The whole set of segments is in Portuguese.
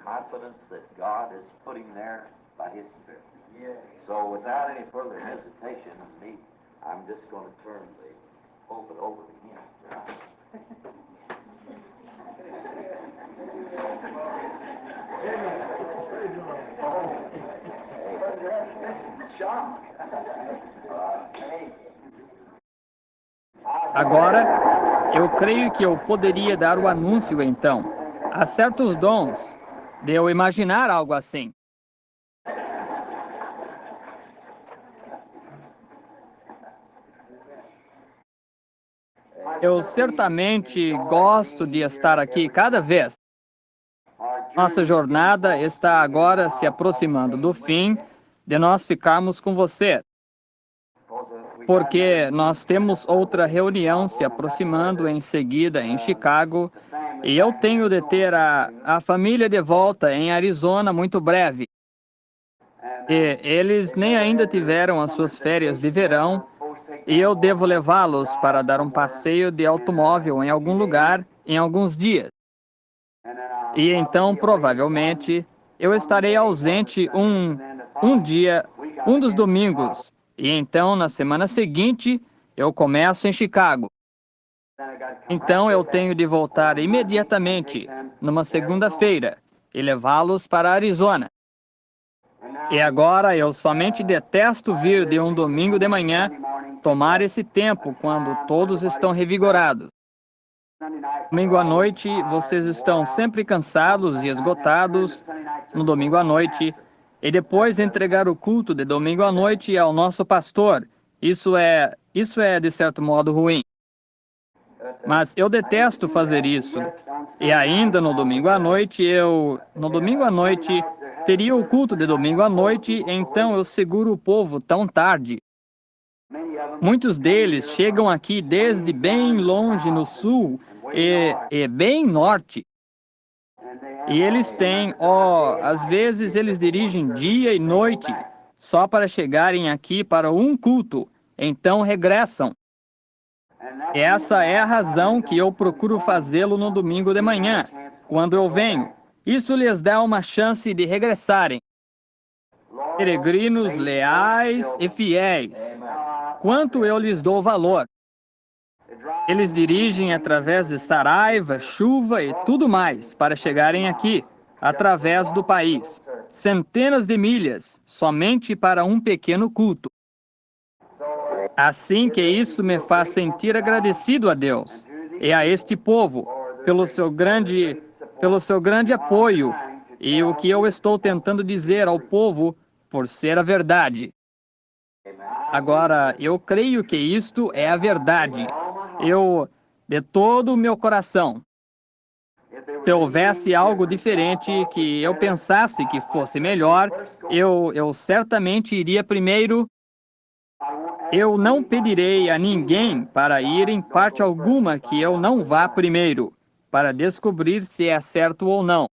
confidence that God is putting there by His Spirit. So without any further hesitation, I'm just going to turn the pulpit over to him. Agora, eu creio que eu poderia dar o anúncio então. Há certos dons de eu imaginar algo assim. Eu certamente gosto de estar aqui cada vez. Nossa jornada está agora se aproximando do fim de nós ficarmos com você. Porque nós temos outra reunião se aproximando em seguida em Chicago e eu tenho de ter a família de volta em Arizona muito breve. E eles nem ainda tiveram as suas férias de verão e eu devo levá-los para dar um passeio de automóvel em algum lugar em alguns dias. E então, provavelmente, eu estarei ausente um dia, um dos domingos. E então, na semana seguinte, eu começo em Chicago. Então, eu tenho de voltar imediatamente, numa segunda-feira, e levá-los para Arizona. E agora, eu somente detesto vir de um domingo de manhã, tomar esse tempo quando todos estão revigorados. Domingo à noite, vocês estão sempre cansados e esgotados no domingo à noite, e depois entregar o culto de domingo à noite ao nosso pastor. Isso é de certo modo ruim. Mas eu detesto fazer isso. E ainda no domingo à noite, teria o culto de domingo à noite, então eu seguro o povo tão tarde. Muitos deles chegam aqui desde bem longe no sul e bem norte. E eles têm, às vezes eles dirigem dia e noite só para chegarem aqui para um culto, então regressam. E essa é a razão que eu procuro fazê-lo no domingo de manhã, quando eu venho. Isso lhes dá uma chance de regressarem. Peregrinos leais e fiéis. Quanto eu lhes dou valor. Eles dirigem através de Saraiva, chuva e tudo mais para chegarem aqui, através do país. Centenas de milhas, somente para um pequeno culto. Assim que isso me faz sentir agradecido a Deus e a este povo pelo seu grande apoio e o que eu estou tentando dizer ao povo por ser a verdade. Agora, eu creio que isto é a verdade. De todo o meu coração. Se houvesse algo diferente que eu pensasse que fosse melhor, eu certamente iria primeiro. Eu não pedirei a ninguém para ir em parte alguma que eu não vá primeiro, para descobrir se é certo ou não.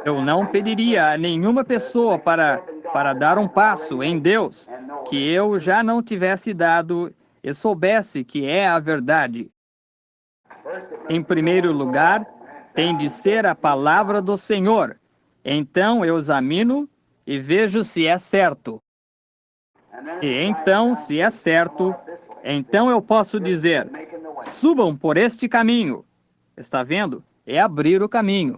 Eu não pediria a nenhuma pessoa para dar um passo em Deus que eu já não tivesse dado e soubesse que é a verdade. Em primeiro lugar, tem de ser a palavra do Senhor. Então eu examino e vejo se é certo. E então, se é certo, então eu posso dizer, subam por este caminho. Está vendo? É abrir o caminho.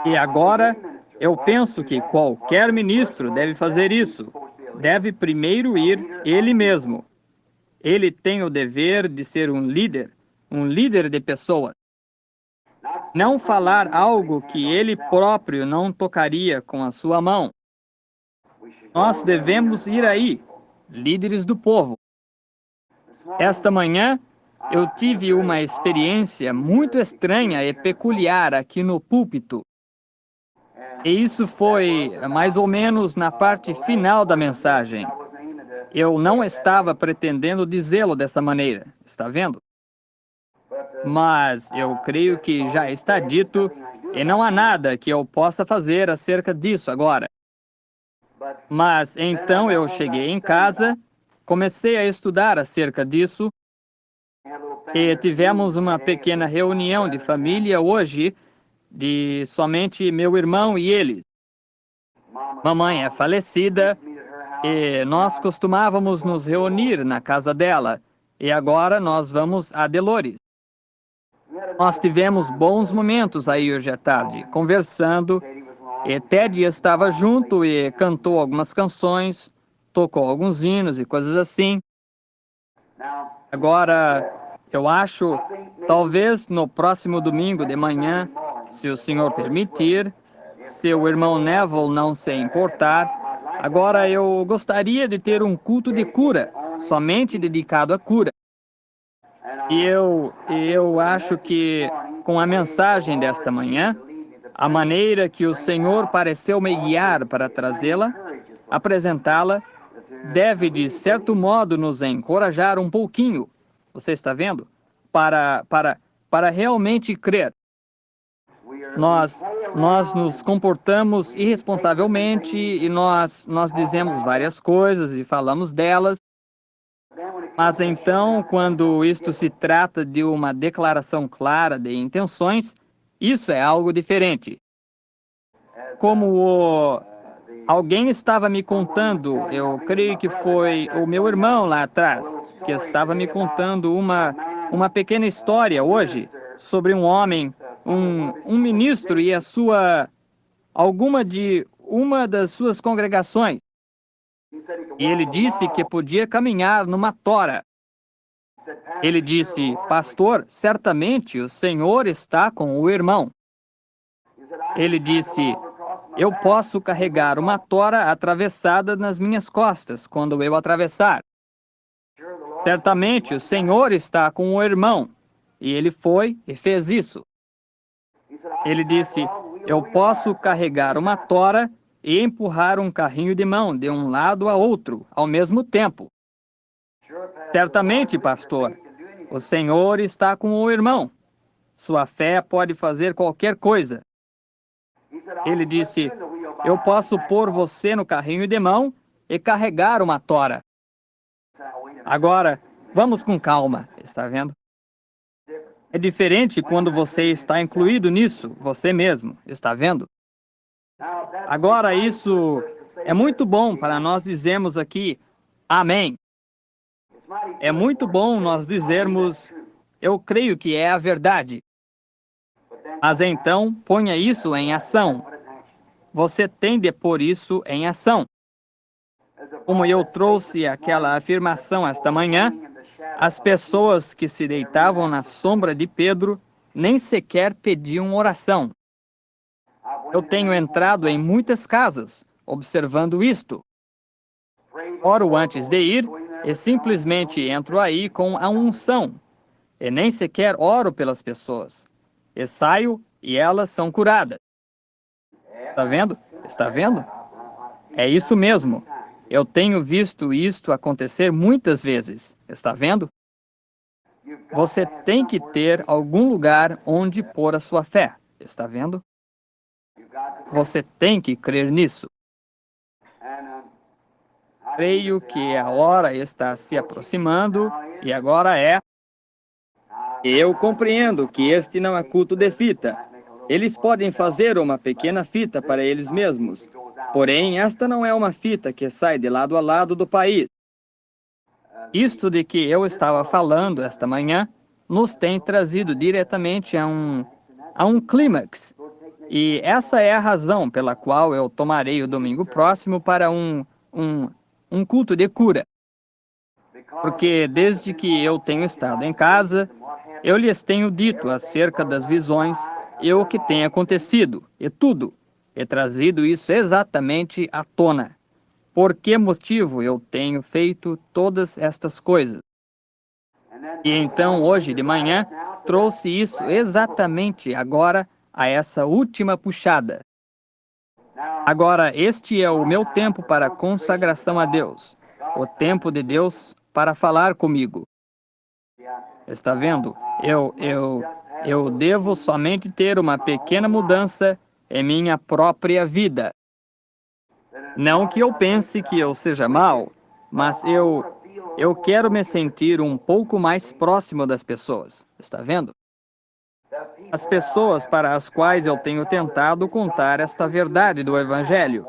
E agora, eu penso que qualquer ministro deve fazer isso. Deve primeiro ir ele mesmo. Ele tem o dever de ser um líder de pessoas. Não falar algo que ele próprio não tocaria com a sua mão. Nós devemos ir aí, líderes do povo. Esta manhã, eu tive uma experiência muito estranha e peculiar aqui no púlpito. E isso foi mais ou menos na parte final da mensagem. Eu não estava pretendendo dizê-lo dessa maneira, está vendo? Mas eu creio que já está dito e não há nada que eu possa fazer acerca disso agora. Mas então eu cheguei em casa, comecei a estudar acerca disso e tivemos uma pequena reunião de família hoje de somente meu irmão e eles. Mamãe é falecida e nós costumávamos nos reunir na casa dela. E agora nós vamos a Delores. Nós tivemos bons momentos aí hoje à tarde, conversando. E Ted estava junto e cantou algumas canções, tocou alguns hinos e coisas assim. Agora, eu acho, talvez no próximo domingo de manhã, se o senhor permitir, se o irmão Neville não se importar, agora eu gostaria de ter um culto de cura, somente dedicado à cura. E eu acho que, com a mensagem desta manhã, a maneira que o Senhor pareceu me guiar para trazê-la, apresentá-la, deve, de certo modo, nos encorajar um pouquinho, você está vendo? Para realmente crer. Nós nos comportamos irresponsavelmente e nós dizemos várias coisas e falamos delas. Mas então, quando isto se trata de uma declaração clara de intenções, isso é algo diferente. Alguém estava me contando, eu creio que foi o meu irmão lá atrás, que estava me contando uma pequena história hoje sobre um homem, um ministro e uma das suas congregações. E ele disse que podia caminhar numa tora. Ele disse, pastor, certamente o Senhor está com o irmão. Ele disse, eu posso carregar uma tora atravessada nas minhas costas quando eu atravessar. Certamente o Senhor está com o irmão. E ele foi e fez isso. Ele disse, eu posso carregar uma tora e empurrar um carrinho de mão de um lado a outro ao mesmo tempo. Certamente, pastor, o Senhor está com o irmão. Sua fé pode fazer qualquer coisa. Ele disse, eu posso pôr você no carrinho de mão e carregar uma tora. Agora, vamos com calma, está vendo? É diferente quando você está incluído nisso, você mesmo, está vendo? Agora, isso é muito bom para nós dizermos aqui, amém. É muito bom nós dizermos, eu creio que é a verdade. Mas então, ponha isso em ação. Você tem de pôr isso em ação. Como eu trouxe aquela afirmação esta manhã, as pessoas que se deitavam na sombra de Pedro nem sequer pediam oração. Eu tenho entrado em muitas casas, observando isto. Oro antes de ir e simplesmente entro aí com a unção. E nem sequer oro pelas pessoas. E saio e elas são curadas. Está vendo? Está vendo? É isso mesmo. Eu tenho visto isto acontecer muitas vezes. Está vendo? Você tem que ter algum lugar onde pôr a sua fé. Está vendo? Você tem que crer nisso. Creio que a hora está se aproximando e agora é. Eu compreendo que este não é culto de fita. Eles podem fazer uma pequena fita para eles mesmos. Porém, esta não é uma fita que sai de lado a lado do país. Isto de que eu estava falando esta manhã nos tem trazido diretamente a um clímax. E essa é a razão pela qual eu tomarei o domingo próximo para um culto de cura. Porque desde que eu tenho estado em casa, eu lhes tenho dito acerca das visões e o que tem acontecido, e tudo, e trazido isso exatamente à tona. Por que motivo eu tenho feito todas estas coisas? E então, hoje de manhã, trouxe isso exatamente agora a essa última puxada. Agora, este é o meu tempo para consagração a Deus, o tempo de Deus para falar comigo. Está vendo? Eu devo somente ter uma pequena mudança em minha própria vida. Não que eu pense que eu seja mau, mas eu quero me sentir um pouco mais próximo das pessoas. Está vendo? As pessoas para as quais eu tenho tentado contar esta verdade do Evangelho.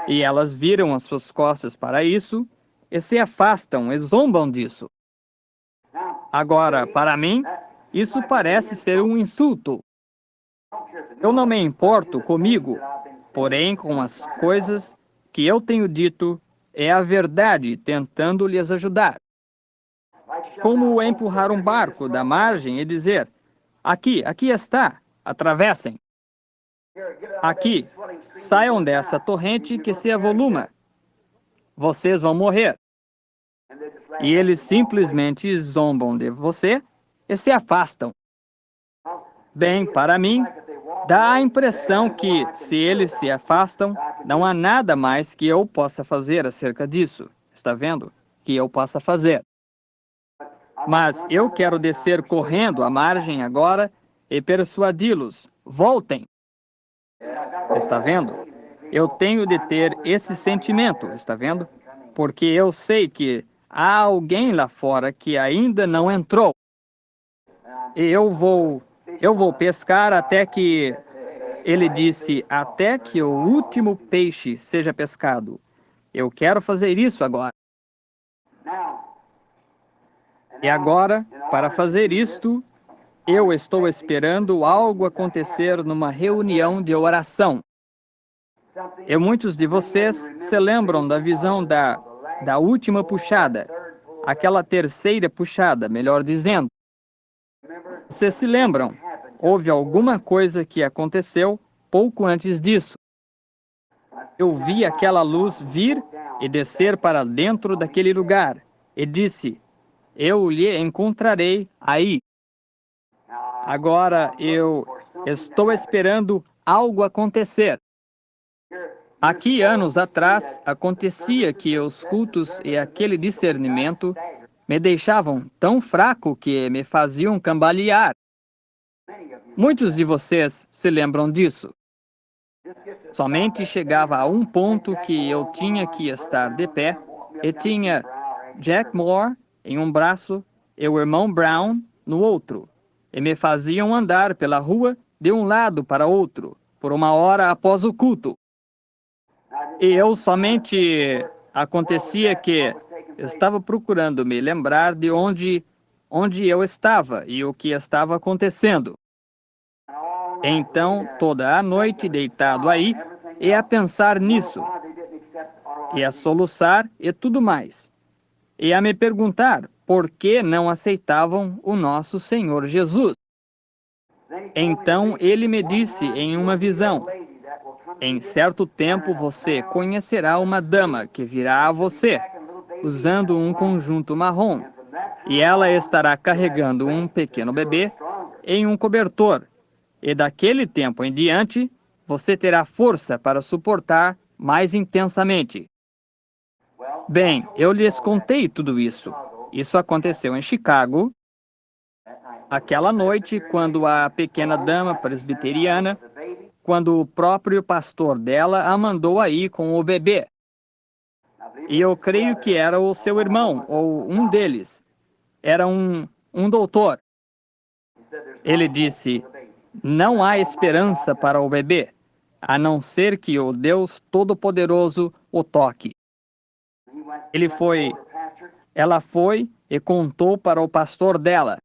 E elas viram as suas costas para isso e se afastam e zombam disso. Agora, para mim, isso parece ser um insulto. Eu não me importo comigo, porém com as coisas que eu tenho dito é a verdade tentando lhes ajudar. Como empurrar um barco da margem e dizer: aqui está, atravessem. Aqui, saiam dessa torrente que se avoluma. Vocês vão morrer. E eles simplesmente zombam de você e se afastam. Bem, para mim, dá a impressão que, se eles se afastam, não há nada mais que eu possa fazer acerca disso. Está vendo? Que eu possa fazer. Mas eu quero descer correndo à margem agora e persuadi-los. Voltem. Está vendo? Eu tenho de ter esse sentimento, está vendo? Porque eu sei que há alguém lá fora que ainda não entrou. E eu vou pescar até que... Ele disse, até que o último peixe seja pescado. Eu quero fazer isso agora. E agora, para fazer isto, eu estou esperando algo acontecer numa reunião de oração. E muitos de vocês se lembram da visão da última puxada, aquela terceira puxada, melhor dizendo. Vocês se lembram? Houve alguma coisa que aconteceu pouco antes disso. Eu vi aquela luz vir e descer para dentro daquele lugar e disse, eu lhe encontrarei aí. Agora eu estou esperando algo acontecer. Aqui, anos atrás, acontecia que os cultos e aquele discernimento me deixavam tão fraco que me faziam cambalear. Muitos de vocês se lembram disso. Somente chegava a um ponto que eu tinha que estar de pé e tinha Jack Moore em um braço e o irmão Brown no outro, e me faziam andar pela rua de um lado para outro, por 1 hora após o culto. E eu somente acontecia que estava procurando me lembrar de onde eu estava e o que estava acontecendo. Então, toda a noite deitado aí, e a pensar nisso, e a soluçar e tudo mais, e a me perguntar por que não aceitavam o nosso Senhor Jesus. Então ele me disse em uma visão, em certo tempo você conhecerá uma dama que virá a você, usando um conjunto marrom, e ela estará carregando um pequeno bebê em um cobertor, e daquele tempo em diante, você terá força para suportar mais intensamente. Bem, eu lhes contei tudo isso. Isso aconteceu em Chicago, aquela noite, quando a pequena dama presbiteriana, quando o próprio pastor dela a mandou aí com o bebê. E eu creio que era o seu irmão, ou um deles. Era um doutor. Ele disse, não há esperança para o bebê, a não ser que o Deus Todo-Poderoso o toque. Ela foi e contou para o pastor dela.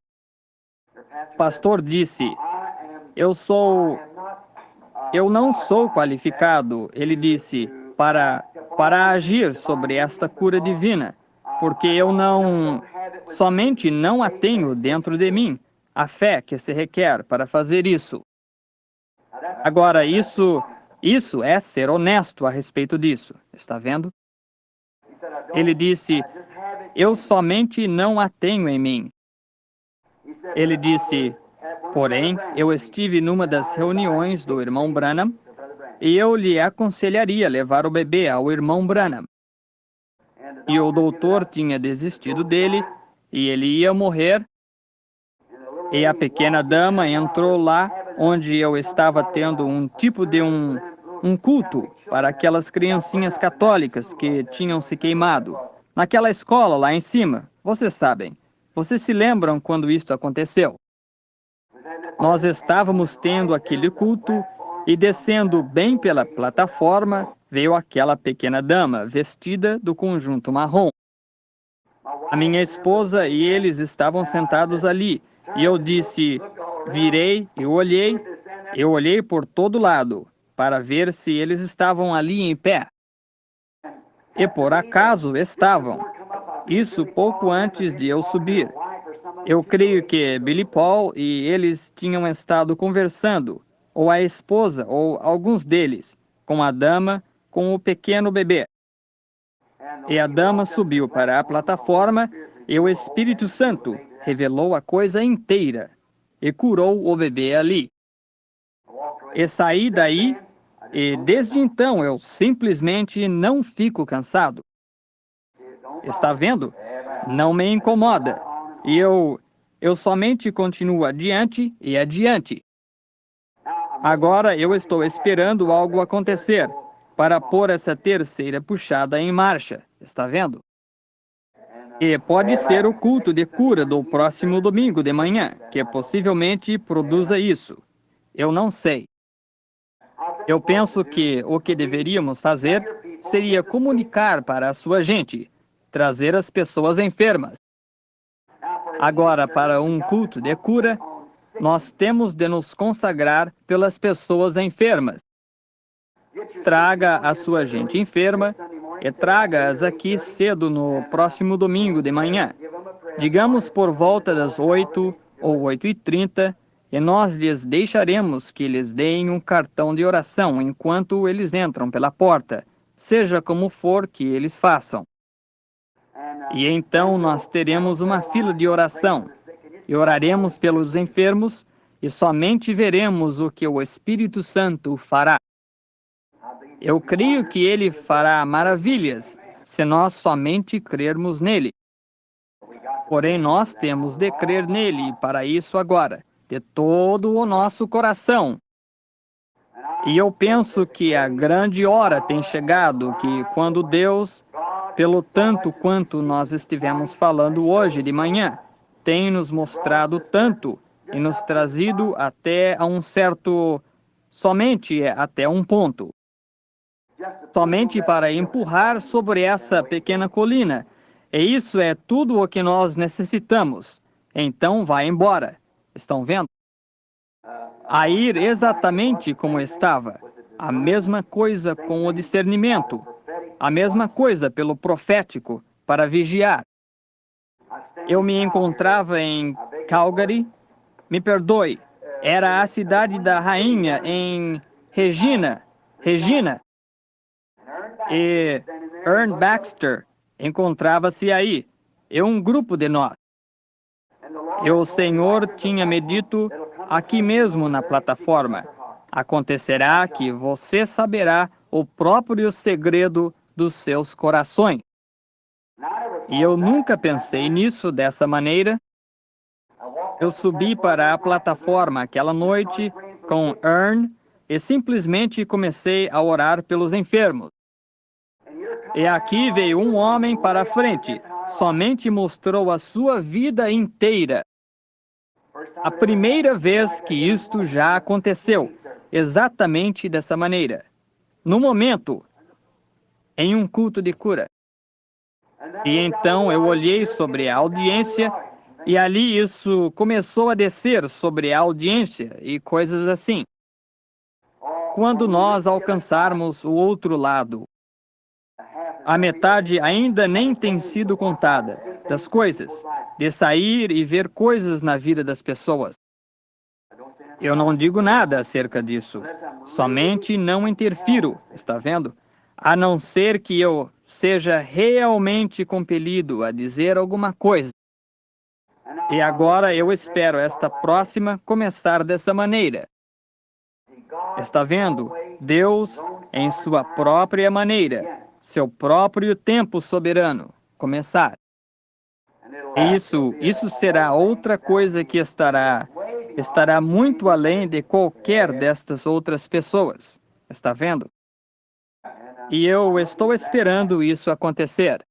O pastor disse, eu não sou qualificado, ele disse, para agir sobre esta cura divina, porque eu somente não a tenho dentro de mim, a fé que se requer para fazer isso. Agora, isso é ser honesto a respeito disso, está vendo? Ele disse, eu somente não a tenho em mim. Ele disse, porém, eu estive numa das reuniões do irmão Branham e eu lhe aconselharia levar o bebê ao irmão Branham. E o doutor tinha desistido dele e ele ia morrer. E a pequena dama entrou lá onde eu estava tendo um tipo de um culto para aquelas criancinhas católicas que tinham se queimado. Naquela escola lá em cima, vocês sabem. Vocês se lembram quando isto aconteceu? Nós estávamos tendo aquele culto e descendo bem pela plataforma veio aquela pequena dama vestida do conjunto marrom. A minha esposa e eles estavam sentados ali e eu disse, virei, eu olhei por todo lado para ver se eles estavam ali em pé. E por acaso estavam. Isso pouco antes de eu subir. Eu creio que Billy Paul e eles tinham estado conversando, ou a esposa, ou alguns deles, com a dama, com o pequeno bebê. E a dama subiu para a plataforma e o Espírito Santo revelou a coisa inteira e curou o bebê ali. E saí daí e desde então eu simplesmente não fico cansado. Está vendo? Não me incomoda. E eu somente continuo adiante e adiante. Agora eu estou esperando algo acontecer para pôr essa terceira puxada em marcha. Está vendo? E pode ser o culto de cura do próximo domingo de manhã, que possivelmente produza isso. Eu não sei. Eu penso que o que deveríamos fazer seria comunicar para a sua gente, trazer as pessoas enfermas. Agora, para um culto de cura, nós temos de nos consagrar pelas pessoas enfermas. Traga a sua gente enferma e traga-as aqui cedo no próximo domingo de manhã. Digamos por volta das 8 ou 8h30, e nós lhes deixaremos que lhes deem um cartão de oração enquanto eles entram pela porta, seja como for que eles façam. E então nós teremos uma fila de oração, e oraremos pelos enfermos, e somente veremos o que o Espírito Santo fará. Eu creio que ele fará maravilhas, se nós somente crermos nele. Porém, nós temos de crer nele para isso agora, de todo o nosso coração. E eu penso que a grande hora tem chegado, que quando Deus, pelo tanto quanto nós estivemos falando hoje de manhã, tem nos mostrado tanto e nos trazido até a um certo, somente até um ponto. Somente para empurrar sobre essa pequena colina. E isso é tudo o que nós necessitamos. Então vá embora. Estão vendo? A ir exatamente como estava. A mesma coisa com o discernimento. A mesma coisa pelo profético, para vigiar. Eu me encontrava em Calgary. Me perdoe. Era a cidade da rainha em Regina. E Ern Baxter encontrava-se aí, e um grupo de nós. E o Senhor tinha me dito aqui mesmo na plataforma: acontecerá que você saberá o próprio segredo dos seus corações. E eu nunca pensei nisso dessa maneira. Eu subi para a plataforma aquela noite com Ern e simplesmente comecei a orar pelos enfermos. E aqui veio um homem para a frente, somente mostrou a sua vida inteira. A primeira vez que isto já aconteceu, exatamente dessa maneira. No momento, em um culto de cura. E então eu olhei sobre a audiência, e ali isso começou a descer sobre a audiência e coisas assim. Quando nós alcançarmos o outro lado, a metade ainda nem tem sido contada das coisas, de sair e ver coisas na vida das pessoas. Eu não digo nada acerca disso, somente não interfiro, está vendo? A não ser que eu seja realmente compelido a dizer alguma coisa. E agora eu espero esta próxima começar dessa maneira. Está vendo? Deus, em sua própria maneira, seu próprio tempo soberano, começar. E isso será outra coisa que estará muito além de qualquer destas outras pessoas. Está vendo? E eu estou esperando isso acontecer.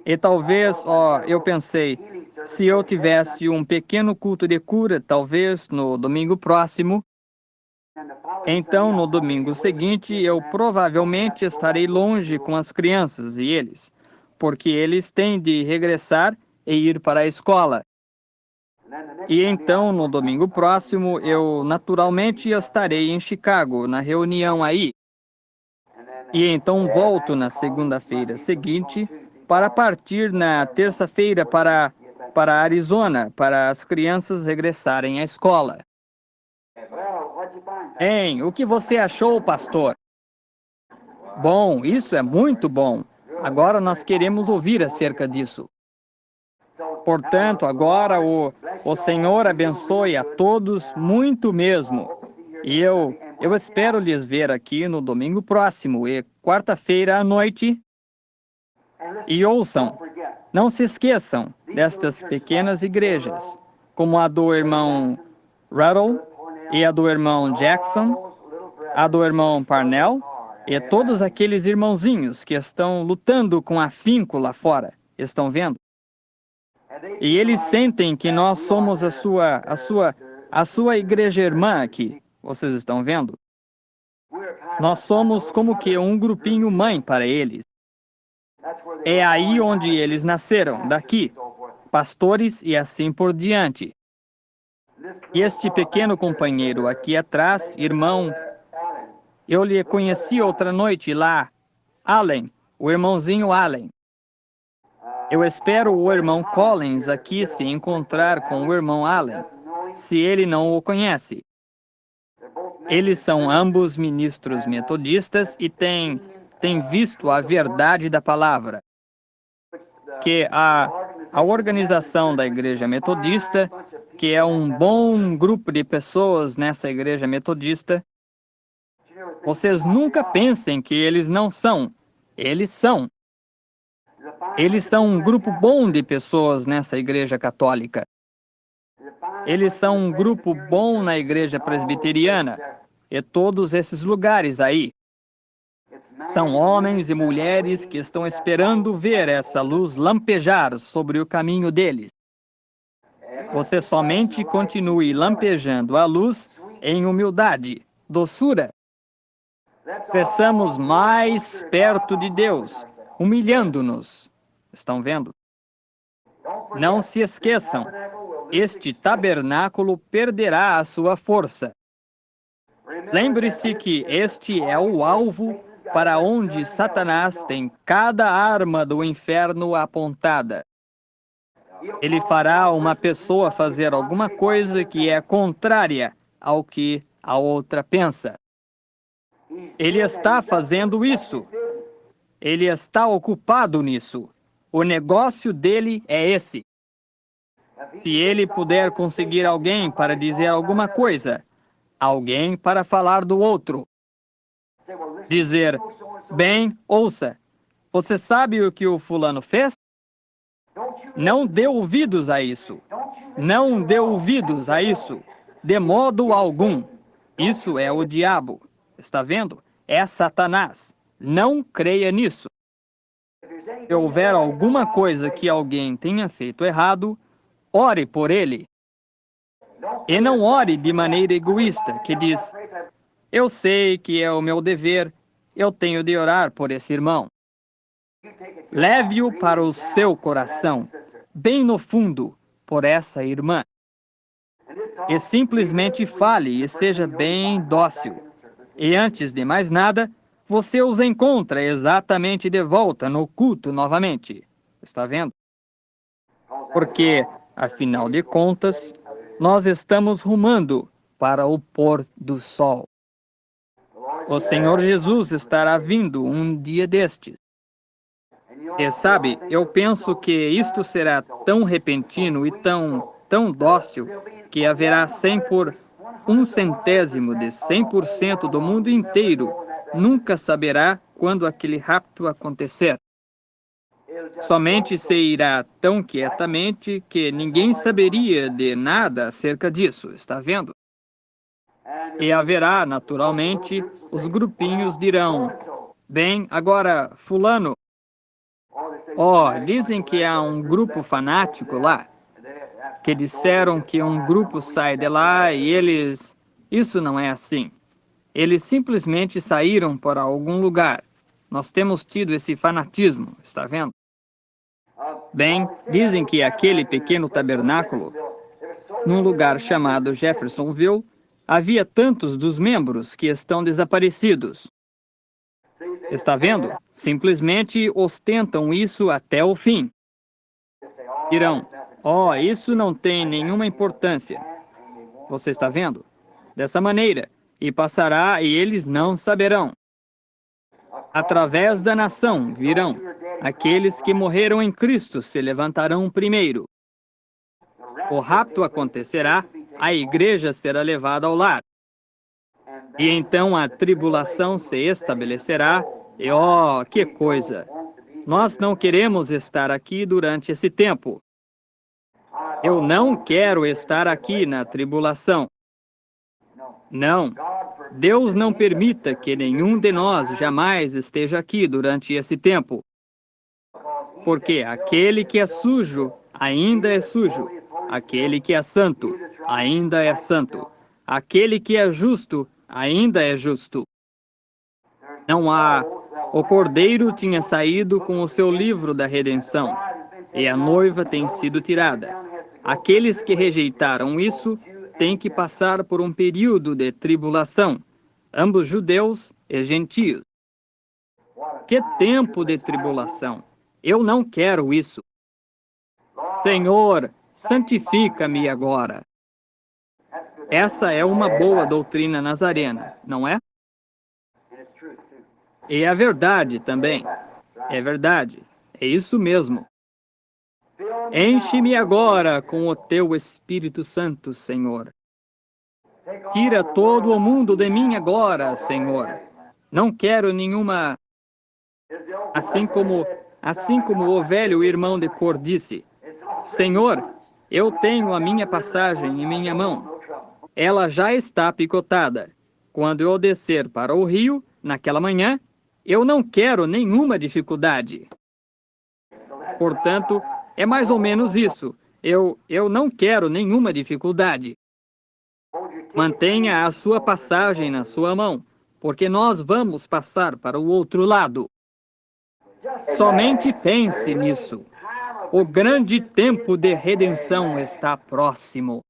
E talvez, eu pensei, Se eu tivesse um pequeno culto de cura, talvez no domingo próximo, então no domingo seguinte eu provavelmente estarei longe com as crianças e eles, porque eles têm de regressar e ir para a escola. E então no domingo próximo eu naturalmente estarei em Chicago, na reunião aí. E então volto na segunda-feira seguinte para partir na terça-feira para Arizona, para as crianças regressarem à escola. Hein, o que você achou, pastor? Bom, isso é muito bom. Agora nós queremos ouvir acerca disso. Portanto, agora o Senhor abençoe a todos muito mesmo. E eu espero lhes ver aqui no domingo próximo e quarta-feira à noite. E ouçam, não se esqueçam destas pequenas igrejas, como a do irmão Ruddle e a do irmão Jackson, a do irmão Parnell e todos aqueles irmãozinhos que estão lutando com afinco lá fora. Estão vendo? E eles sentem que nós somos a sua igreja irmã aqui. Vocês estão vendo? Nós somos como que um grupinho mãe para eles. É aí onde eles nasceram, daqui, pastores e assim por diante. E este pequeno companheiro aqui atrás, irmão, eu lhe conheci outra noite lá, Allen, o irmãozinho Allen. Eu espero o irmão Collins aqui se encontrar com o irmão Allen, se ele não o conhece. Eles são ambos ministros metodistas e têm visto a verdade da palavra. Que a organização da Igreja Metodista, que é um bom grupo de pessoas nessa Igreja Metodista, vocês nunca pensem que eles não são. Eles são. Eles são um grupo bom de pessoas nessa Igreja Católica. Eles são um grupo bom na Igreja Presbiteriana e todos esses lugares aí. São homens e mulheres que estão esperando ver essa luz lampejar sobre o caminho deles. Você somente continue lampejando a luz em humildade, doçura. Cresçamos mais perto de Deus, humilhando-nos. Estão vendo? Não se esqueçam, este tabernáculo perderá a sua força. Lembre-se que este é o alvo para onde Satanás tem cada arma do inferno apontada. Ele fará uma pessoa fazer alguma coisa que é contrária ao que a outra pensa. Ele está fazendo isso. Ele está ocupado nisso. O negócio dele é esse. Se ele puder conseguir alguém para dizer alguma coisa, alguém para falar do outro, dizer, bem, ouça, você sabe o que o fulano fez? Não dê ouvidos a isso. Não dê ouvidos a isso, de modo algum. Isso é o diabo. Está vendo? É Satanás. Não creia nisso. Se houver alguma coisa que alguém tenha feito errado, ore por ele. E não ore de maneira egoísta, que diz, eu sei que é o meu dever, eu tenho de orar por esse irmão. Leve-o para o seu coração, bem no fundo, por essa irmã. E simplesmente fale e seja bem dócil. E antes de mais nada, você os encontra exatamente de volta no culto novamente. Está vendo? Porque, afinal de contas, nós estamos rumando para o pôr do sol. O Senhor Jesus estará vindo um dia destes. E sabe, eu penso que isto será tão repentino e tão dócil que haverá 100 por 1/100º de 100% do mundo inteiro nunca saberá quando aquele rapto acontecer. Somente se irá tão quietamente que ninguém saberia de nada acerca disso, está vendo? E haverá, naturalmente, os grupinhos dirão, bem, agora, fulano, dizem que há um grupo fanático lá, que disseram que um grupo sai de lá e eles... Isso não é assim. Eles simplesmente saíram para algum lugar. Nós temos tido esse fanatismo, está vendo? Bem, dizem que aquele pequeno tabernáculo, num lugar chamado Jeffersonville, havia tantos dos membros que estão desaparecidos. Está vendo? Simplesmente ostentam isso até o fim. Dirão, isso não tem nenhuma importância. Você está vendo? Dessa maneira, e passará e eles não saberão. Através da nação virão. Aqueles que morreram em Cristo se levantarão primeiro. O rapto acontecerá, a igreja será levada ao lar. E então a tribulação se estabelecerá, e que coisa! Nós não queremos estar aqui durante esse tempo. Eu não quero estar aqui na tribulação. Não. Deus não permita que nenhum de nós jamais esteja aqui durante esse tempo. Porque aquele que é sujo, ainda é sujo. Aquele que é santo, ainda é santo. Aquele que é justo, ainda é justo. Não há... O cordeiro tinha saído com o seu livro da redenção, e a noiva tem sido tirada. Aqueles que rejeitaram isso têm que passar por um período de tribulação, ambos judeus e gentios. Que tempo de tribulação! Eu não quero isso. Senhor, santifica-me agora. Essa é uma boa doutrina nazarena, não é? E é verdade também. É verdade. É isso mesmo. Enche-me agora com o teu Espírito Santo, Senhor. Tira todo o mundo de mim agora, Senhor. Não quero nenhuma... Assim como o velho irmão de cor disse, Senhor, eu tenho a minha passagem em minha mão. Ela já está picotada. Quando eu descer para o rio, naquela manhã, eu não quero nenhuma dificuldade. Portanto, é mais ou menos isso. Eu não quero nenhuma dificuldade. Mantenha a sua passagem na sua mão, porque nós vamos passar para o outro lado. Somente pense nisso. O grande tempo de redenção está próximo.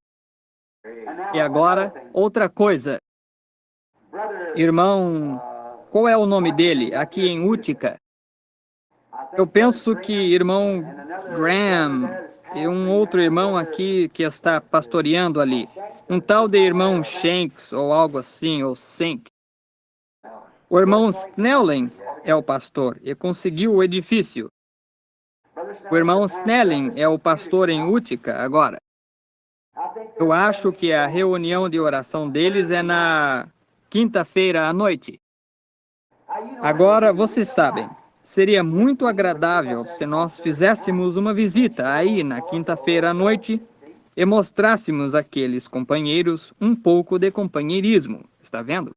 E agora, outra coisa. Irmão, qual é o nome dele aqui em Utica? Eu penso que irmão Graham e um outro irmão aqui que está pastoreando ali. Um tal de irmão Shanks ou algo assim, ou Sink. O irmão Snelling é o pastor e conseguiu o edifício. O irmão Snelling é o pastor em Utica agora. Eu acho que a reunião de oração deles é na quinta-feira à noite. Agora, vocês sabem, seria muito agradável se nós fizéssemos uma visita aí na quinta-feira à noite e mostrássemos àqueles companheiros um pouco de companheirismo, está vendo?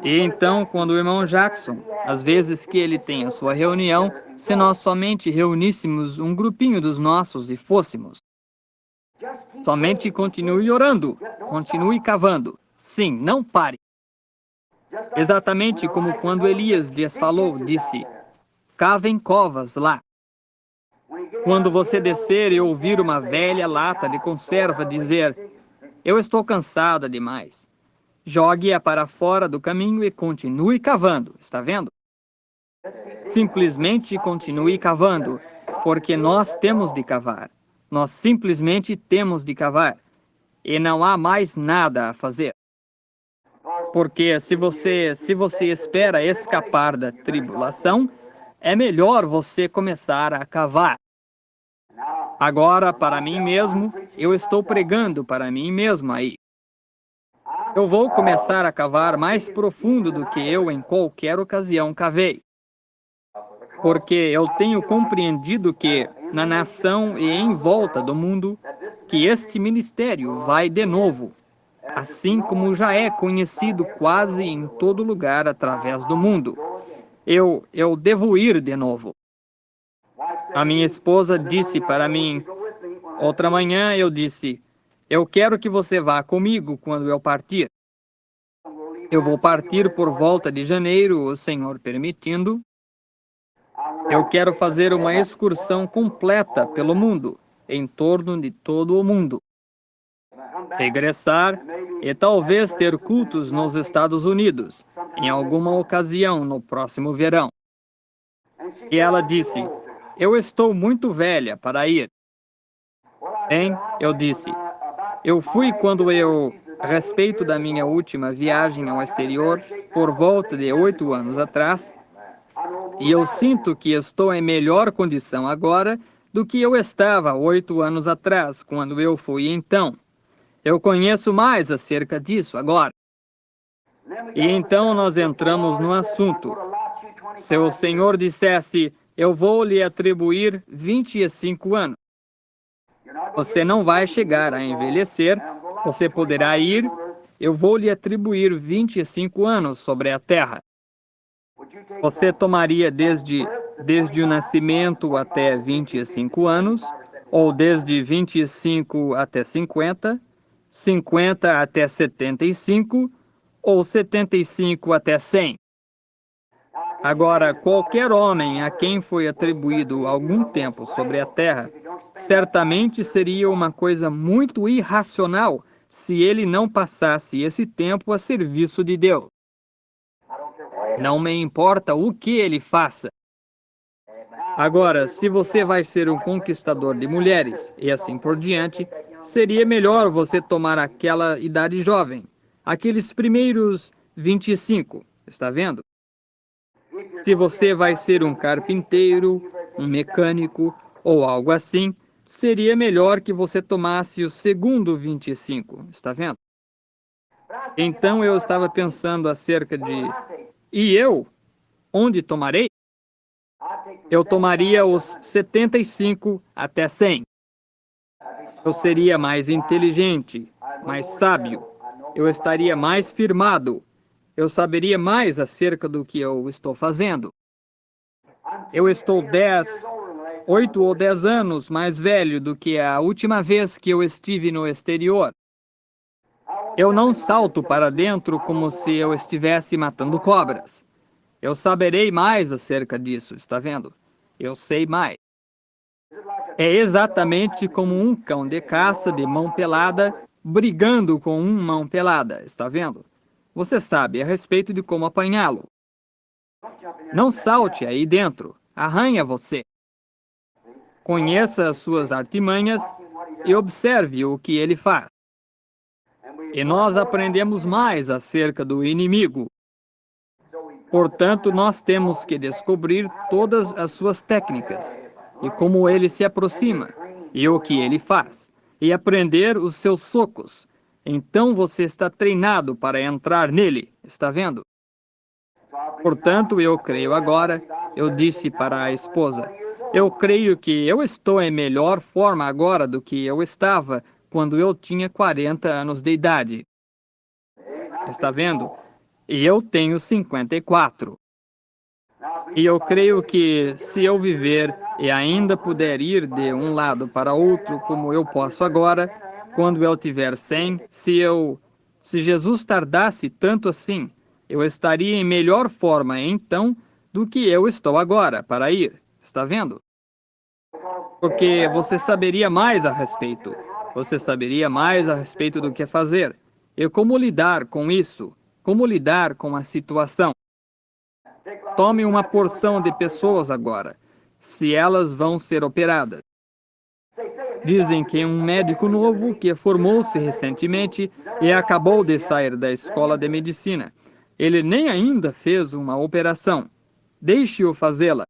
E então, quando o irmão Jackson, às vezes que ele tem a sua reunião, se nós somente reuníssemos um grupinho dos nossos e fôssemos. Somente continue orando, continue cavando. Sim, não pare. Exatamente como quando Elias lhes falou, disse, cavem covas lá. Quando você descer e ouvir uma velha lata de conserva dizer, eu estou cansada demais, jogue-a para fora do caminho e continue cavando, está vendo? Simplesmente continue cavando, porque nós temos de cavar. Nós simplesmente temos de cavar. E não há mais nada a fazer. Porque se você espera escapar da tribulação, é melhor você começar a cavar. Agora, para mim mesmo, eu estou pregando para mim mesmo aí. Eu vou começar a cavar mais profundo do que eu em qualquer ocasião cavei. Porque eu tenho compreendido que, na nação e em volta do mundo, que este ministério vai de novo, assim como já é conhecido quase em todo lugar através do mundo. Eu devo ir de novo. A minha esposa disse para mim, Outra manhã eu disse: eu quero que você vá comigo quando eu partir. Eu vou partir por volta de janeiro, o Senhor permitindo. Eu quero fazer uma excursão completa pelo mundo, em torno de todo o mundo. Regressar e talvez ter cultos nos Estados Unidos, em alguma ocasião no próximo verão. E ela disse: eu estou muito velha para ir. Bem, eu disse: eu fui quando a respeito da minha última viagem ao exterior, por volta de 8 anos atrás, e eu sinto que estou em melhor condição agora do que eu estava 8 anos atrás, quando eu fui então. Eu conheço mais acerca disso agora. E então nós entramos no assunto. Se o Senhor dissesse: eu vou lhe atribuir 25 anos, você não vai chegar a envelhecer, você poderá ir, eu vou lhe atribuir 25 anos sobre a terra. Você tomaria desde o nascimento até 25 anos, ou desde 25 até 50, 50 até 75, ou 75 até 100. Agora, qualquer homem a quem foi atribuído algum tempo sobre a terra, certamente seria uma coisa muito irracional se ele não passasse esse tempo a serviço de Deus. Não me importa o que ele faça. Agora, se você vai ser um conquistador de mulheres e assim por diante, seria melhor você tomar aquela idade jovem, aqueles primeiros 25, está vendo? Se você vai ser um carpinteiro, um mecânico ou algo assim, seria melhor que você tomasse o segundo 25, está vendo? Então eu estava pensando acerca de: e eu? Onde tomarei? Eu tomaria os 75 até 100. Eu seria mais inteligente, mais sábio. Eu estaria mais firmado. Eu saberia mais acerca do que eu estou fazendo. Eu estou 8 ou 10 anos mais velho do que a última vez que eu estive no exterior. Eu não salto para dentro como se eu estivesse matando cobras. Eu saberei mais acerca disso, está vendo? Eu sei mais. É exatamente como um cão de caça de mão pelada brigando com uma mão pelada, está vendo? Você sabe a respeito de como apanhá-lo. Não salte aí dentro, arranha você. Conheça as suas artimanhas e observe o que ele faz. E nós aprendemos mais acerca do inimigo. Portanto, nós temos que descobrir todas as suas técnicas, e como ele se aproxima, e o que ele faz, e aprender os seus socos. Então você está treinado para entrar nele, está vendo? Portanto, eu creio agora, eu disse para a esposa, eu creio que eu estou em melhor forma agora do que eu estava quando eu tinha 40 anos de idade. Está vendo? E eu tenho 54. E eu creio que se eu viver e ainda puder ir de um lado para outro como eu posso agora, quando eu tiver 100, se Jesus tardasse tanto assim, eu estaria em melhor forma então do que eu estou agora para ir. Está vendo? Porque você saberia mais a respeito. Você saberia mais a respeito do que fazer. E como lidar com isso? Como lidar com a situação? Tome uma porção de pessoas agora, se elas vão ser operadas. Dizem que um médico novo que formou-se recentemente e acabou de sair da escola de medicina. Ele nem ainda fez uma operação. Deixe-o fazê-la.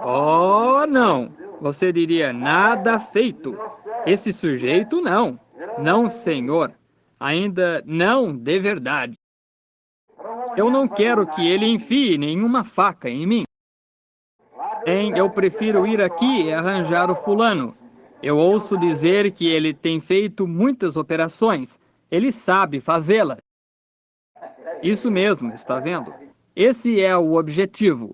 Oh, não! Você diria: nada feito. Esse sujeito não. Não, senhor. Ainda não de verdade. Eu não quero que ele enfie nenhuma faca em mim. Eu prefiro ir aqui e arranjar o fulano. Eu ouço dizer que ele tem feito muitas operações. Ele sabe fazê-las. Isso mesmo, está vendo? Esse é o objetivo.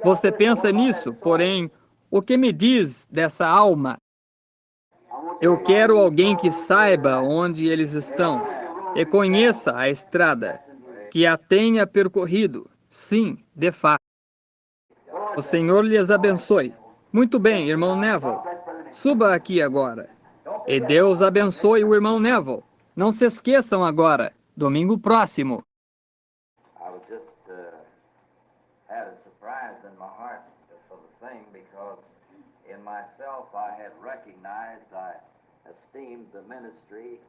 Você pensa nisso, porém, O que me diz dessa alma? Eu quero alguém que saiba onde eles estão e conheça a estrada, que a tenha percorrido. Sim, de fato. O Senhor lhes abençoe. Muito bem, irmão Neville. Suba aqui agora. E Deus abençoe o irmão Neville. Não se esqueçam agora, domingo próximo. I was just had a surprise in my heart for the thing because in myself I had recognized, I esteemed the ministry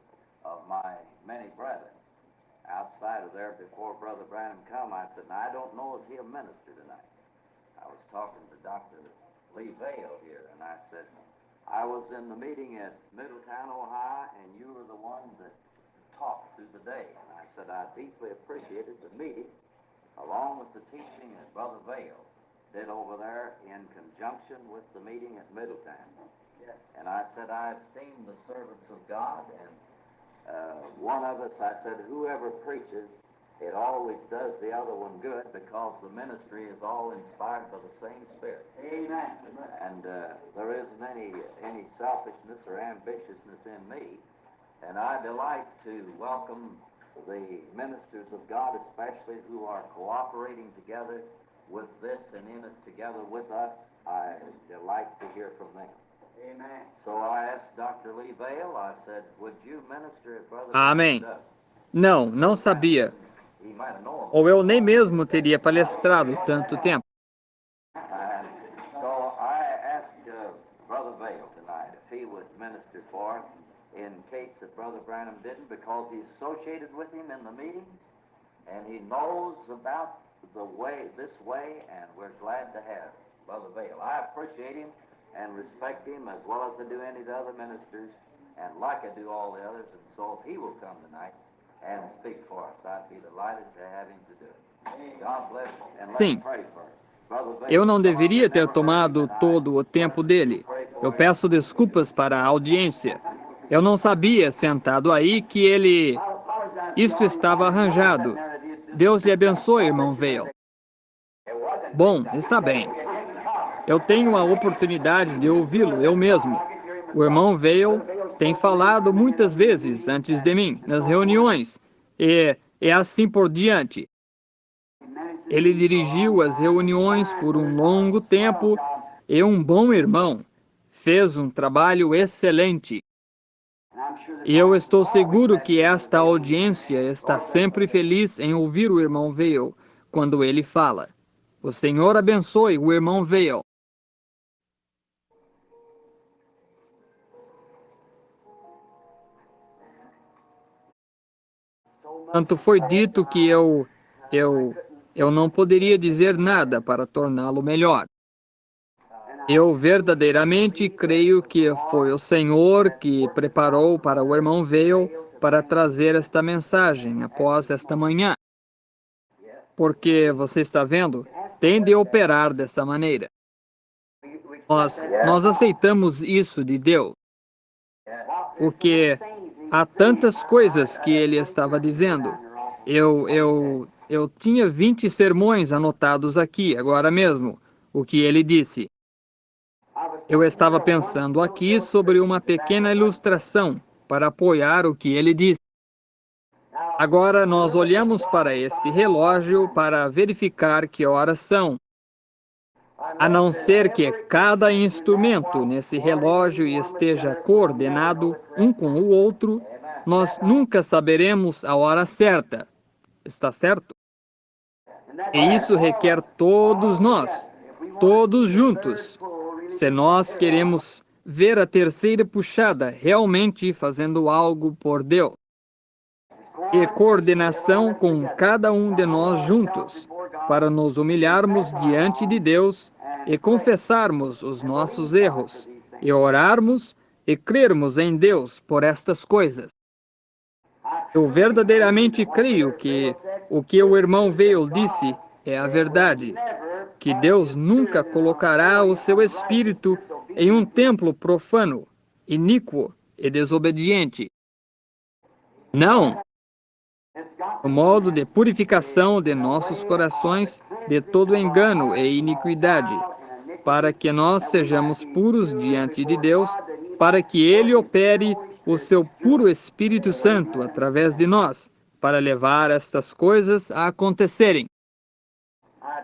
of my many brethren. Outside of there, before Brother Branham come, I said, now, I don't know is he a minister tonight. I was talking to Dr. Lee Vale here, and I said, I was in the meeting at Middletown, Ohio, and you were the one that talked through the day. And I said, I deeply appreciated the meeting, along with the teaching that Brother Vale did over there in conjunction with the meeting at Middletown. Yes. And I said, I esteem the servants of God, and one of us, I said, whoever preaches, it always does the other one good because the ministry is all inspired by the same Spirit. Amen. And there isn't any selfishness or ambitiousness in me. And I delight to welcome the ministers of God, especially who are cooperating together with this and in it together with us. I delight to hear from them. Amen. So I asked Dr. Lee Vale, I said, would you minister at Brother Amém. Branham? Não, não sabia. He might have known. Ou eu nem mesmo teria palestrado tanto tempo. And so I asked Brother Vale tonight if he would minister for us in case that Brother Branham didn't, because he's associated with him in the meetings, and he knows about this way, and we're glad to have Brother Vale. I appreciate him and respect him as well as I do any of the other ministers, and like I do all the others, and so if he will come tonight and speak for us, I'd be delighted to have him to do it. God bless him, and let's Sim. pray for him. Brother Vale, Eu não come on, deveria ter never tomado heard him todo o tempo dele. Eu peço desculpas para a audiência. Eu não sabia, sentado aí, que ele... Isto estava arranjado. Deus lhe abençoe, irmão Vale. Bom, está bem. Eu tenho a oportunidade de ouvi-lo eu mesmo. O irmão Vale tem falado muitas vezes antes de mim, nas reuniões, e assim por diante. Ele dirigiu as reuniões por um longo tempo e um bom irmão. Fez um trabalho excelente. E eu estou seguro que esta audiência está sempre feliz em ouvir o irmão Vale quando ele fala. O Senhor abençoe o irmão Vale. Tanto foi dito que eu não poderia dizer nada para torná-lo melhor. Eu verdadeiramente creio que foi o Senhor que preparou para o irmão Vale para trazer esta mensagem após esta manhã. Porque, você está vendo, tem de operar dessa maneira. Nós aceitamos isso de Deus. Porque há tantas coisas que ele estava dizendo. Eu tinha 20 sermões anotados aqui, agora mesmo, o que ele disse. Eu estava pensando aqui sobre uma pequena ilustração para apoiar o que ele disse. Agora nós olhamos para este relógio para verificar que horas são. A não ser que cada instrumento nesse relógio esteja coordenado um com o outro, nós nunca saberemos a hora certa. Está certo? E isso requer todos nós, todos juntos, se nós queremos ver a terceira puxada realmente fazendo algo por Deus. E coordenação com cada um de nós juntos, para nos humilharmos diante de Deus e confessarmos os nossos erros, e orarmos e crermos em Deus por estas coisas. Eu verdadeiramente creio que o que o irmão Vale disse é a verdade, que Deus nunca colocará o seu espírito em um templo profano, iníquo e desobediente. Não! O modo de purificação de nossos corações de todo engano e iniquidade. para que nós sejamos puros diante de Deus, para que Ele opere o seu puro Espírito Santo através de nós, para levar estas coisas a acontecerem.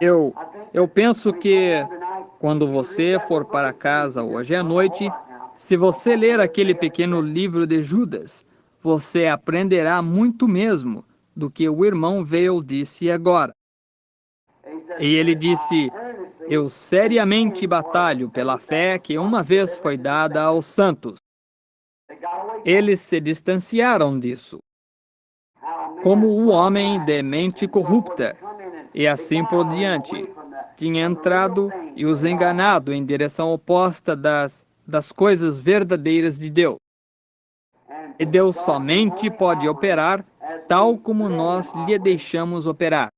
Eu penso que quando você for para casa hoje à noite, se você ler aquele pequeno livro de Judas, você aprenderá muito mesmo do que o irmão Vail disse agora. E ele disse: eu seriamente batalho pela fé que uma vez foi dada aos santos. Eles se distanciaram disso, como o homem de mente corrupta, e assim por diante, tinha entrado e os enganado em direção oposta das coisas verdadeiras de Deus. E Deus somente pode operar tal como nós lhe deixamos operar.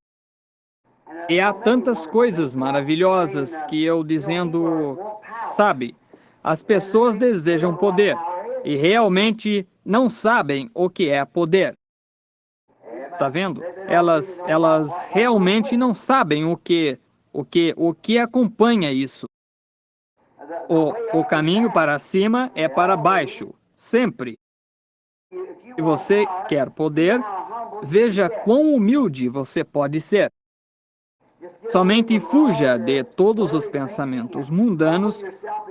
E há tantas coisas maravilhosas que eu dizendo, sabe, as pessoas desejam poder e realmente não sabem o que é poder. Tá vendo? Elas realmente não sabem o que acompanha isso. O caminho para cima é para baixo, sempre. Se você quer poder, veja quão humilde você pode ser. Somente fuja de todos os pensamentos mundanos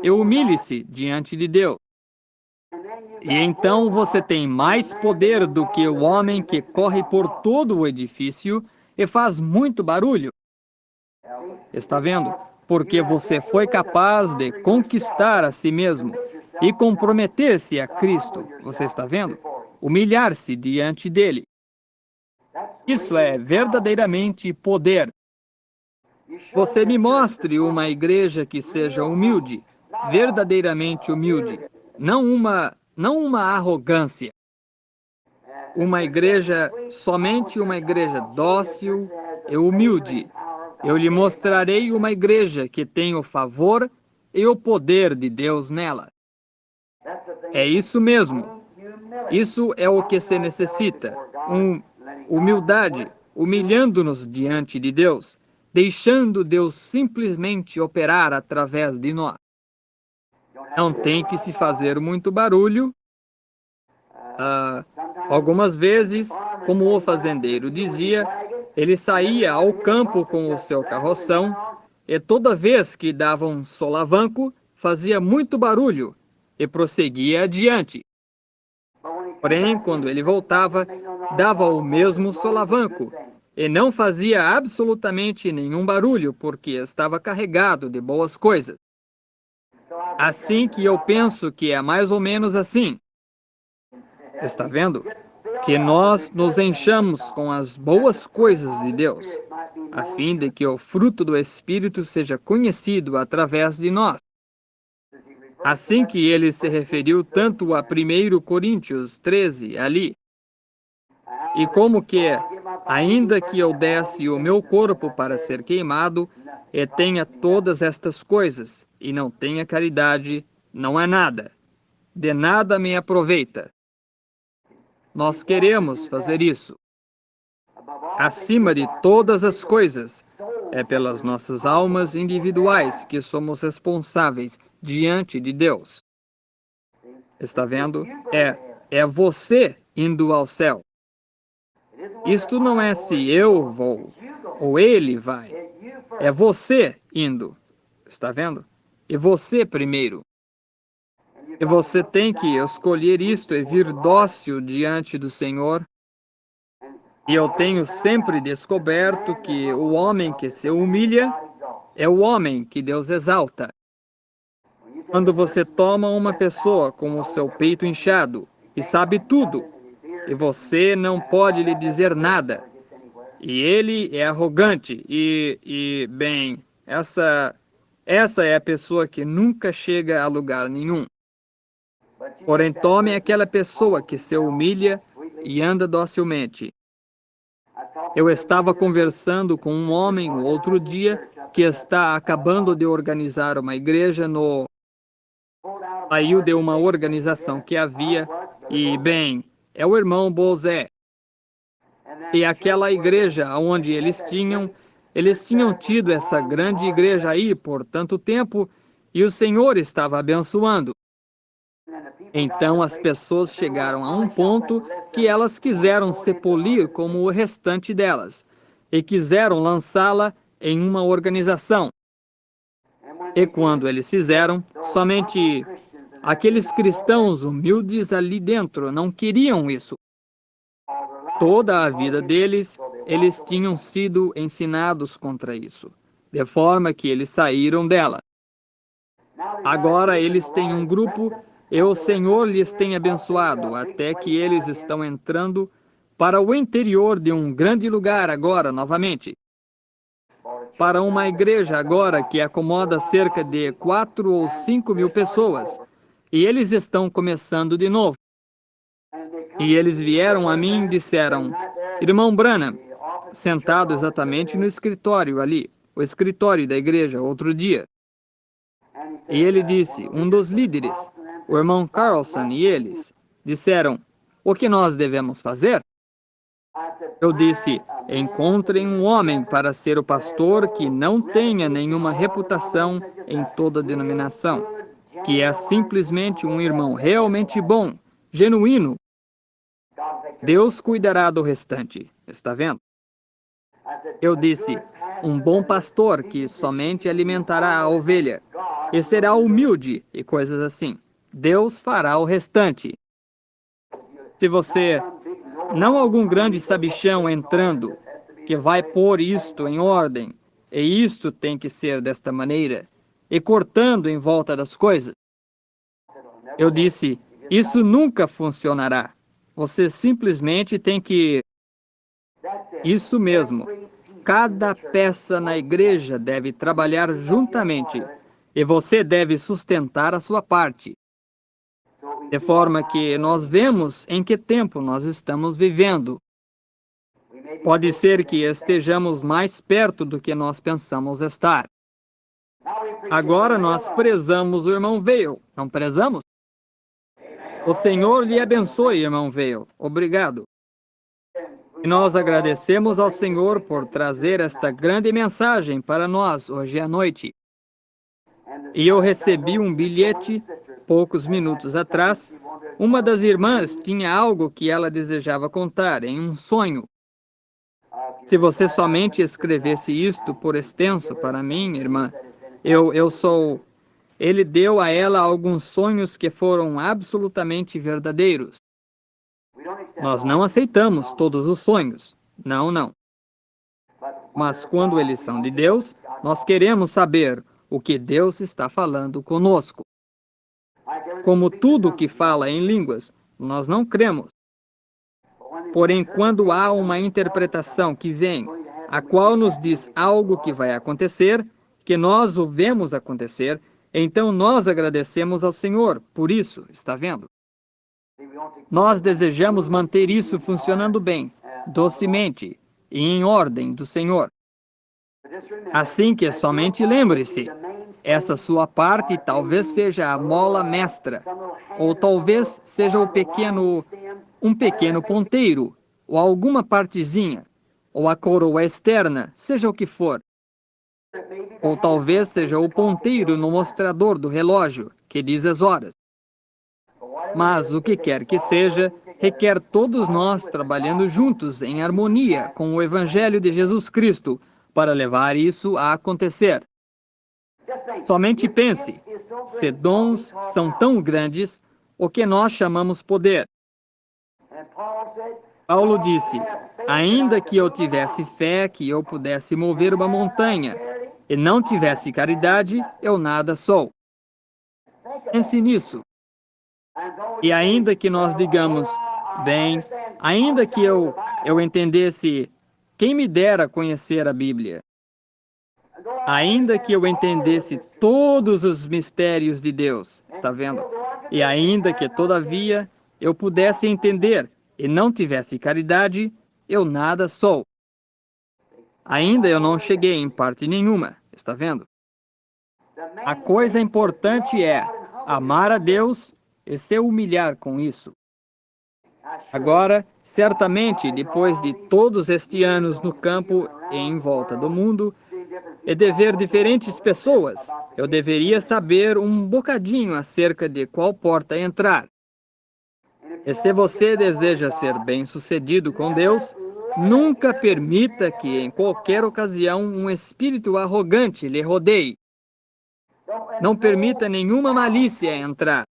e humilhe-se diante de Deus. E então você tem mais poder do que o homem que corre por todo o edifício e faz muito barulho. Está vendo? Porque você foi capaz de conquistar a si mesmo e comprometer-se a Cristo. Você está vendo? Humilhar-se diante dele. Isso é verdadeiramente poder. Você me mostre uma igreja que seja humilde, verdadeiramente humilde, não uma arrogância. Uma igreja, somente uma igreja dócil e humilde. Eu lhe mostrarei uma igreja que tem o favor e o poder de Deus nela. É isso mesmo. Isso é o que se necessita. Humildade, humilhando-nos diante de Deus, deixando Deus simplesmente operar através de nós. Não tem que se fazer muito barulho. Algumas vezes, como o fazendeiro dizia, ele saía ao campo com o seu carroção e toda vez que dava um solavanco, fazia muito barulho e prosseguia adiante. Porém, quando ele voltava, dava o mesmo solavanco e não fazia absolutamente nenhum barulho porque estava carregado de boas coisas. Assim que eu penso que é mais ou menos assim. Está vendo? Que nós nos enchamos com as boas coisas de Deus, a fim de que o fruto do Espírito seja conhecido através de nós. Assim que ele se referiu tanto a 1 Coríntios 13 ali, e como que, ainda que eu desse o meu corpo para ser queimado, e tenha todas estas coisas, e não tenha caridade, não é nada. De nada me aproveita. Nós queremos fazer isso. Acima de todas as coisas, é pelas nossas almas individuais que somos responsáveis diante de Deus. Está vendo? É você indo ao céu. Isto não é se eu vou ou ele vai. É você indo. Está vendo? E você primeiro. E você tem que escolher isto e vir dócil diante do Senhor. E eu tenho sempre descoberto que o homem que se humilha é o homem que Deus exalta. Quando você toma uma pessoa com o seu peito inchado e sabe tudo, e você não pode lhe dizer nada, e ele é arrogante bem, essa é a pessoa que nunca chega a lugar nenhum. Porém, tome aquela pessoa que se humilha e anda docilmente. Eu estava conversando com um homem o outro dia que está acabando de organizar uma igreja Saiu de uma organização que havia e, bem, é o irmão Bozé. E aquela igreja onde eles tinham, Eles tinham tido essa grande igreja aí por tanto tempo e o Senhor estava abençoando. Então as pessoas chegaram a um ponto que elas quiseram se polir como o restante delas e quiseram lançá-la em uma organização. E quando eles fizeram, somente aqueles cristãos humildes ali dentro não queriam isso. Toda a vida deles, eles tinham sido ensinados contra isso, de forma que eles saíram dela. Agora eles têm um grupo e o Senhor lhes tem abençoado, até que eles estão entrando para o interior de um grande lugar agora, novamente. Para uma igreja agora que acomoda cerca de 4 ou 5 mil pessoas. E eles estão começando de novo. E eles vieram a mim e disseram, Irmão Branham, sentado exatamente no escritório ali, o escritório da igreja, outro dia. E ele disse, um dos líderes, o irmão Carlson e eles, disseram, o que nós devemos fazer? Eu disse, encontrem um homem para ser o pastor que não tenha nenhuma reputação em toda a denominação, que é simplesmente um irmão realmente bom, genuíno. Deus cuidará do restante, está vendo? Eu disse, um bom pastor que somente alimentará a ovelha, e será humilde e coisas assim. Deus fará o restante. Se você, não algum grande sabichão entrando, que vai pôr isto em ordem, e isto tem que ser desta maneira, e cortando em volta das coisas. Eu disse, isso nunca funcionará. Você simplesmente tem que... Isso mesmo. Cada peça na igreja deve trabalhar juntamente, e você deve sustentar a sua parte. De forma que nós vemos em que tempo nós estamos vivendo. Pode ser que estejamos mais perto do que nós pensamos estar. Agora nós prezamos o irmão Vail, não prezamos? O Senhor lhe abençoe, irmão Vail. Obrigado. E nós agradecemos ao Senhor por trazer esta grande mensagem para nós hoje à noite. E eu recebi um bilhete, poucos minutos atrás. Uma das irmãs tinha algo que ela desejava contar em um sonho. Se você somente escrevesse isto por extenso para mim, irmã, eu sou... Ele deu a ela alguns sonhos que foram absolutamente verdadeiros. Nós não aceitamos todos os sonhos. Não, não. Mas quando eles são de Deus, nós queremos saber o que Deus está falando conosco. Como tudo que fala em línguas, nós não cremos. Porém, quando há uma interpretação que vem, a qual nos diz algo que vai acontecer, que nós o vemos acontecer, então nós agradecemos ao Senhor por isso, está vendo? Nós desejamos manter isso funcionando bem, docemente e em ordem do Senhor. Assim que somente lembre-se, essa sua parte talvez seja a mola mestra, ou talvez seja um pequeno ponteiro, ou alguma partezinha, ou a coroa externa, seja o que for. Ou talvez seja o ponteiro no mostrador do relógio, que diz as horas. Mas o que quer que seja, requer todos nós trabalhando juntos em harmonia com o Evangelho de Jesus Cristo para levar isso a acontecer. Somente pense, se dons são tão grandes, o que nós chamamos poder. Paulo disse, ainda que eu tivesse fé, que eu pudesse mover uma montanha, e não tivesse caridade, eu nada sou. Pense nisso. E ainda que nós digamos, bem, ainda que eu entendesse, quem me dera conhecer a Bíblia? Ainda que eu entendesse todos os mistérios de Deus, está vendo? E ainda que, todavia, eu pudesse entender e não tivesse caridade, eu nada sou. Ainda eu não cheguei em parte nenhuma, está vendo? A coisa importante é amar a Deus e se humilhar com isso. Agora, certamente, depois de todos estes anos no campo e em volta do mundo, e de ver diferentes pessoas, eu deveria saber um bocadinho acerca de qual porta entrar. E se você deseja ser bem-sucedido com Deus, nunca permita que em qualquer ocasião um espírito arrogante lhe rodeie. Não permita nenhuma malícia entrar.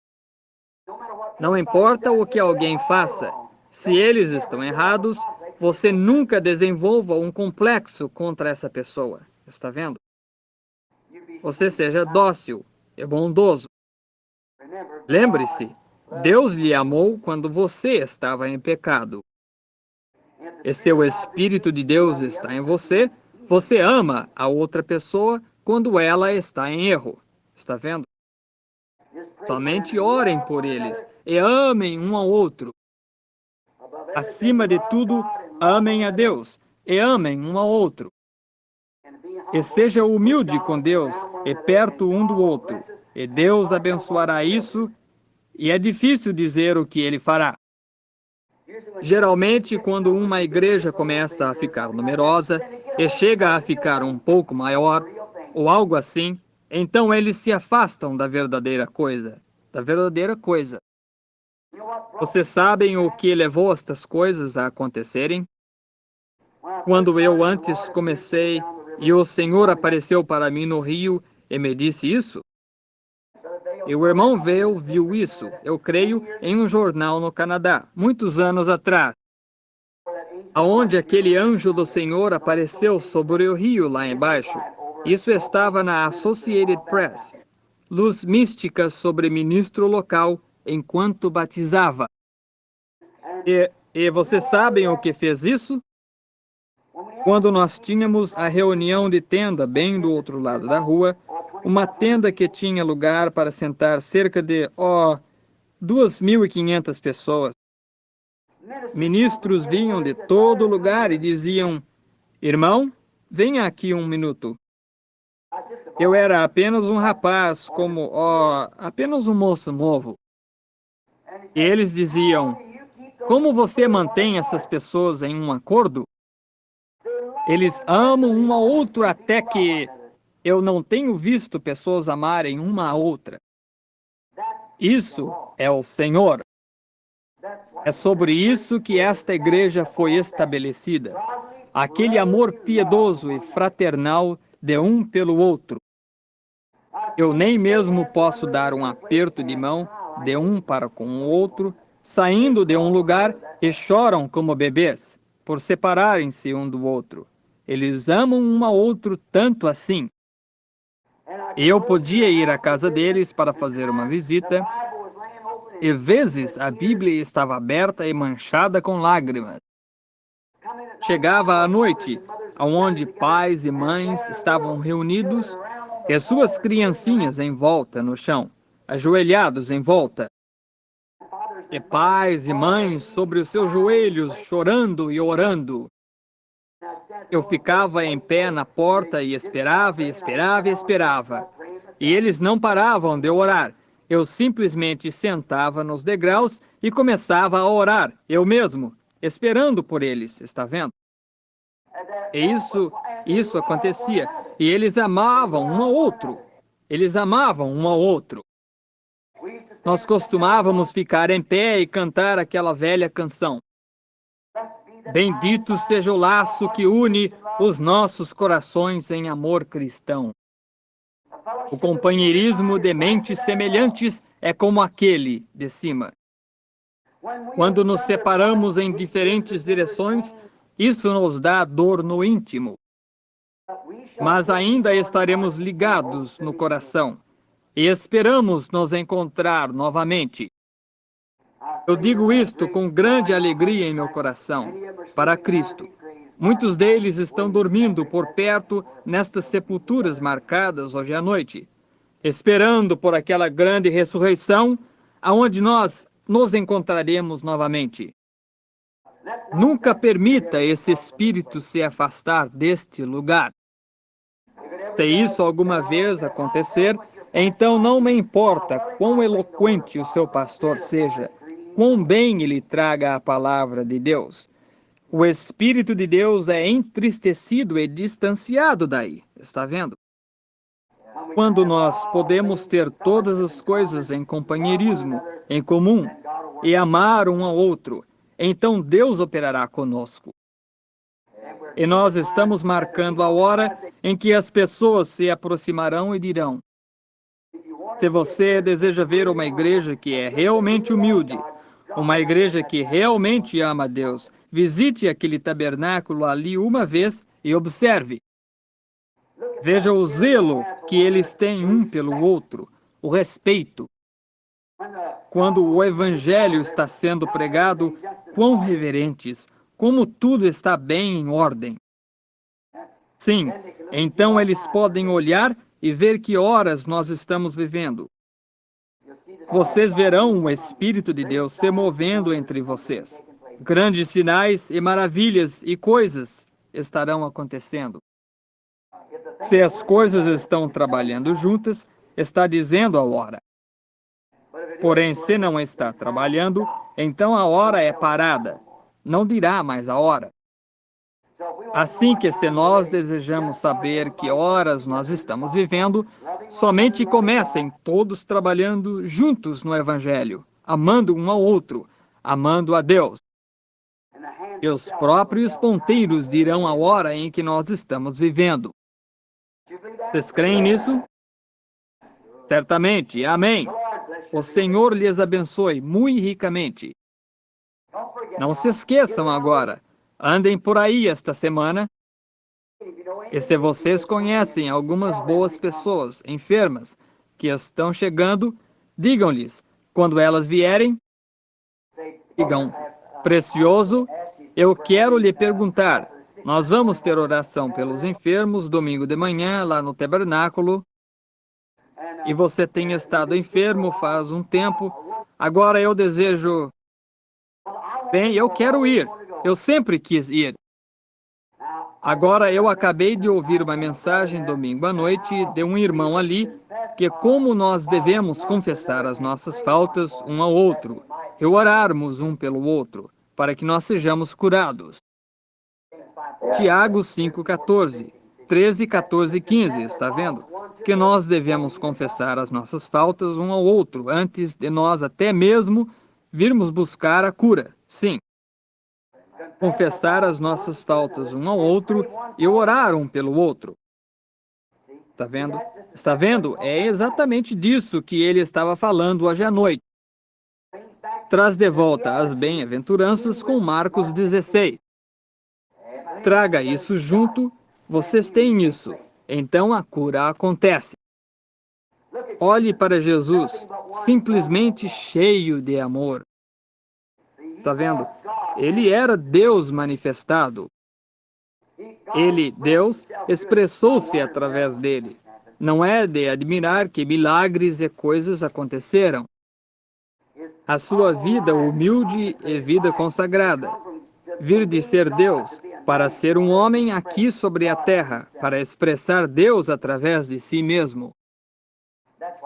Não importa o que alguém faça, se eles estão errados, você nunca desenvolva um complexo contra essa pessoa. Está vendo? Você seja dócil e bondoso. Lembre-se, Deus lhe amou quando você estava em pecado. E se o Espírito de Deus está em você, você ama a outra pessoa quando ela está em erro. Está vendo? Somente orem por eles e amem um ao outro. Acima de tudo, amem a Deus e amem um ao outro. E seja humilde com Deus e perto um do outro, e Deus abençoará isso, e é difícil dizer o que Ele fará. Geralmente, quando uma igreja começa a ficar numerosa e chega a ficar um pouco maior, ou algo assim, então eles se afastam da verdadeira coisa. Da verdadeira coisa. Vocês sabem o que levou estas coisas a acontecerem? Quando eu antes comecei e o Senhor apareceu para mim no rio e me disse isso? E o irmão viu isso, eu creio, em um jornal no Canadá, muitos anos atrás, aonde aquele anjo do Senhor apareceu sobre o rio lá embaixo. Isso estava na Associated Press. Luz mística sobre ministro local enquanto batizava. E vocês sabem o que fez isso? Quando nós tínhamos a reunião de tenda bem do outro lado da rua, uma tenda que tinha lugar para sentar cerca de 2.500 pessoas. Ministros vinham de todo lugar e diziam: irmão, venha aqui um minuto. Eu era apenas um rapaz, apenas um moço novo. E eles diziam: como você mantém essas pessoas em um acordo? Eles amam um ao outro até que eu não tenho visto pessoas amarem uma a outra. Isso é o Senhor. É sobre isso que esta igreja foi estabelecida. Aquele amor piedoso e fraternal de um pelo outro. Eu nem mesmo posso dar um aperto de mão de um para com o outro, saindo de um lugar e choram como bebês, por separarem-se um do outro. Eles amam um ao outro tanto assim. E eu podia ir à casa deles para fazer uma visita, e vezes a Bíblia estava aberta e manchada com lágrimas. Chegava à noite, onde pais e mães estavam reunidos, e suas criancinhas em volta no chão, ajoelhados em volta. E pais e mães sobre os seus joelhos, chorando e orando. Eu ficava em pé na porta e esperava, e esperava, e esperava. E eles não paravam de orar. Eu simplesmente sentava nos degraus e começava a orar, eu mesmo, esperando por eles, está vendo? E isso acontecia. E eles amavam um ao outro. Eles amavam um ao outro. Nós costumávamos ficar em pé e cantar aquela velha canção. Bendito seja o laço que une os nossos corações em amor cristão. O companheirismo de mentes semelhantes é como aquele de cima. Quando nos separamos em diferentes direções, isso nos dá dor no íntimo. Mas ainda estaremos ligados no coração e esperamos nos encontrar novamente. Eu digo isto com grande alegria em meu coração, para Cristo. Muitos deles estão dormindo por perto nestas sepulturas marcadas hoje à noite, esperando por aquela grande ressurreição, aonde nós nos encontraremos novamente. Nunca permita esse espírito se afastar deste lugar. Se isso alguma vez acontecer, então não me importa quão eloquente o seu pastor seja, quão bem ele traga a palavra de Deus. O Espírito de Deus é entristecido e distanciado daí. Está vendo? Quando nós podemos ter todas as coisas em companheirismo, em comum, e amar um ao outro, então Deus operará conosco. E nós estamos marcando a hora em que as pessoas se aproximarão e dirão: se você deseja ver uma igreja que é realmente humilde, uma igreja que realmente ama a Deus, visite aquele tabernáculo ali uma vez e observe. Veja o zelo que eles têm um pelo outro, o respeito. Quando o evangelho está sendo pregado, quão reverentes, como tudo está bem em ordem. Sim, então eles podem olhar e ver que horas nós estamos vivendo. Vocês verão o Espírito de Deus se movendo entre vocês. Grandes sinais e maravilhas e coisas estarão acontecendo. Se as coisas estão trabalhando juntas, está dizendo a hora. Porém, se não está trabalhando, então a hora é parada. Não dirá mais a hora. Assim que se nós desejamos saber que horas nós estamos vivendo, somente comecem todos trabalhando juntos no Evangelho, amando um ao outro, amando a Deus. E os próprios ponteiros dirão a hora em que nós estamos vivendo. Vocês creem nisso? Certamente. Amém. O Senhor lhes abençoe muito ricamente. Não se esqueçam agora. Andem por aí esta semana. E se vocês conhecem algumas boas pessoas enfermas que estão chegando, digam-lhes, quando elas vierem, digam: precioso, eu quero lhe perguntar, nós vamos ter oração pelos enfermos domingo de manhã lá no tabernáculo, e você tem estado enfermo faz um tempo, agora eu desejo... Bem, eu quero ir, eu sempre quis ir. Agora eu acabei de ouvir uma mensagem domingo à noite de um irmão ali, que como nós devemos confessar as nossas faltas um ao outro, e orarmos um pelo outro, para que nós sejamos curados. Tiago 5,14, 13, 14 e 15, está vendo? Que nós devemos confessar as nossas faltas um ao outro, antes de nós até mesmo virmos buscar a cura. Sim. Confessar as nossas faltas um ao outro e orar um pelo outro. Está vendo? Está vendo? É exatamente disso que ele estava falando hoje à noite. Traz de volta as bem-aventuranças com Marcos 16. Traga isso junto, vocês têm isso. Então a cura acontece. Olhe para Jesus, simplesmente cheio de amor. Está vendo? Ele era Deus manifestado. Ele, Deus, expressou-se através dele. Não é de admirar que milagres e coisas aconteceram. A sua vida humilde e vida consagrada. Vir de ser Deus para ser um homem aqui sobre a terra, para expressar Deus através de si mesmo.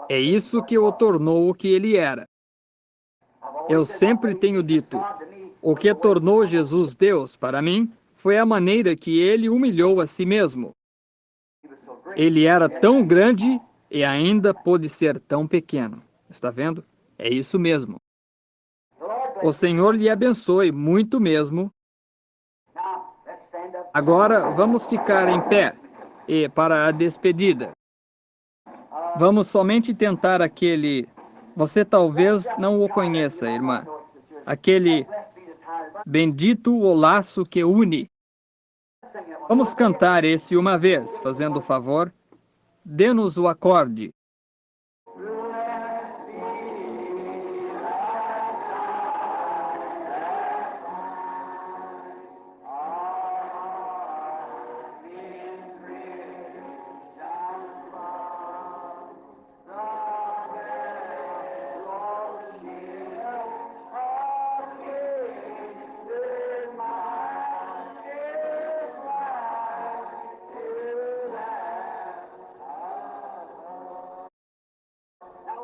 É isso que o tornou o que ele era. Eu sempre tenho dito, o que tornou Jesus Deus para mim foi a maneira que ele humilhou a si mesmo. Ele era tão grande e ainda pôde ser tão pequeno. Está vendo? É isso mesmo. O Senhor lhe abençoe muito mesmo. Agora vamos ficar em pé e para a despedida. Vamos somente tentar aquele... Você talvez não o conheça, irmã. Aquele bendito o laço que une. Vamos cantar esse uma vez, fazendo o favor. Dê-nos o acorde.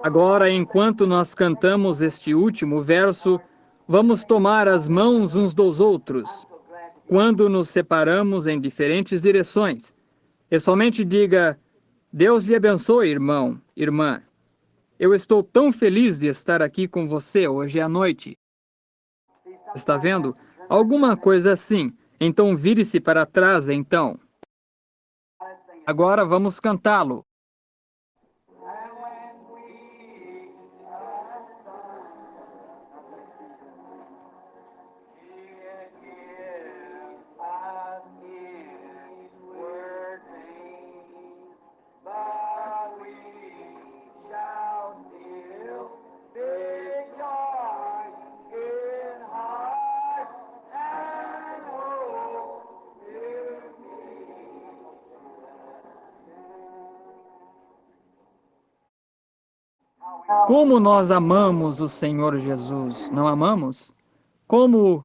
Agora, enquanto nós cantamos este último verso, Vamos tomar as mãos uns dos outros quando nos separamos em diferentes direções. E somente diga: Deus lhe abençoe, irmão, irmã. Eu estou tão feliz de estar aqui com você hoje à noite. Está vendo? Alguma coisa assim. Então vire-se para trás, então. Agora vamos cantá-lo. Como nós amamos o Senhor Jesus, não amamos? Como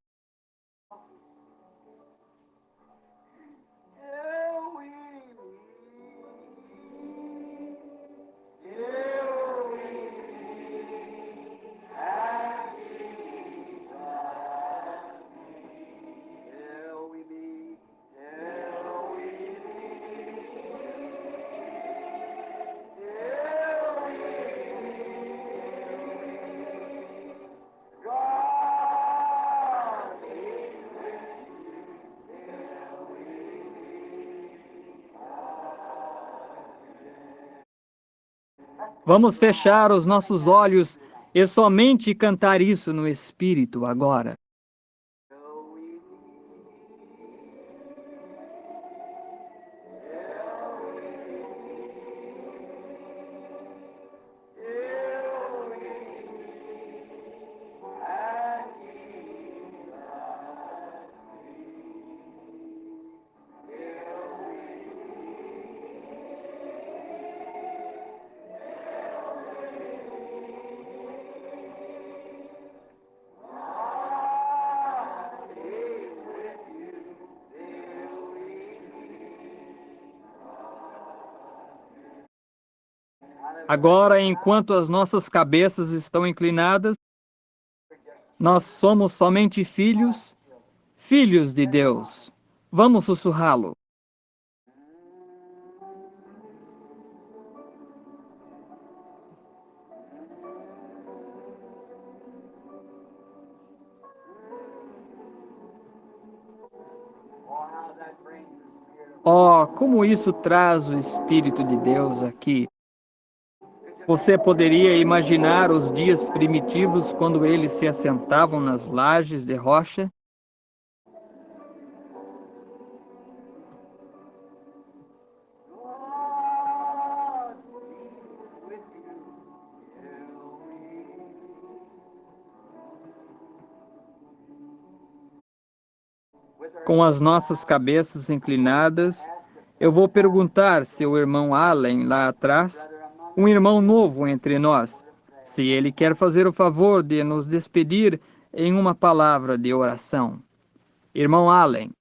vamos fechar os nossos olhos e somente cantar isso no Espírito agora. Agora, enquanto as nossas cabeças estão inclinadas, nós somos somente filhos, filhos de Deus. Vamos sussurrá-lo. Oh, como isso traz o Espírito de Deus aqui. Você poderia imaginar os dias primitivos quando eles se assentavam nas lajes de rocha? Com as nossas cabeças inclinadas, eu vou perguntar se o irmão Allen lá atrás, um irmão novo entre nós, se ele quer fazer o favor de nos despedir em uma palavra de oração. Irmão Allen.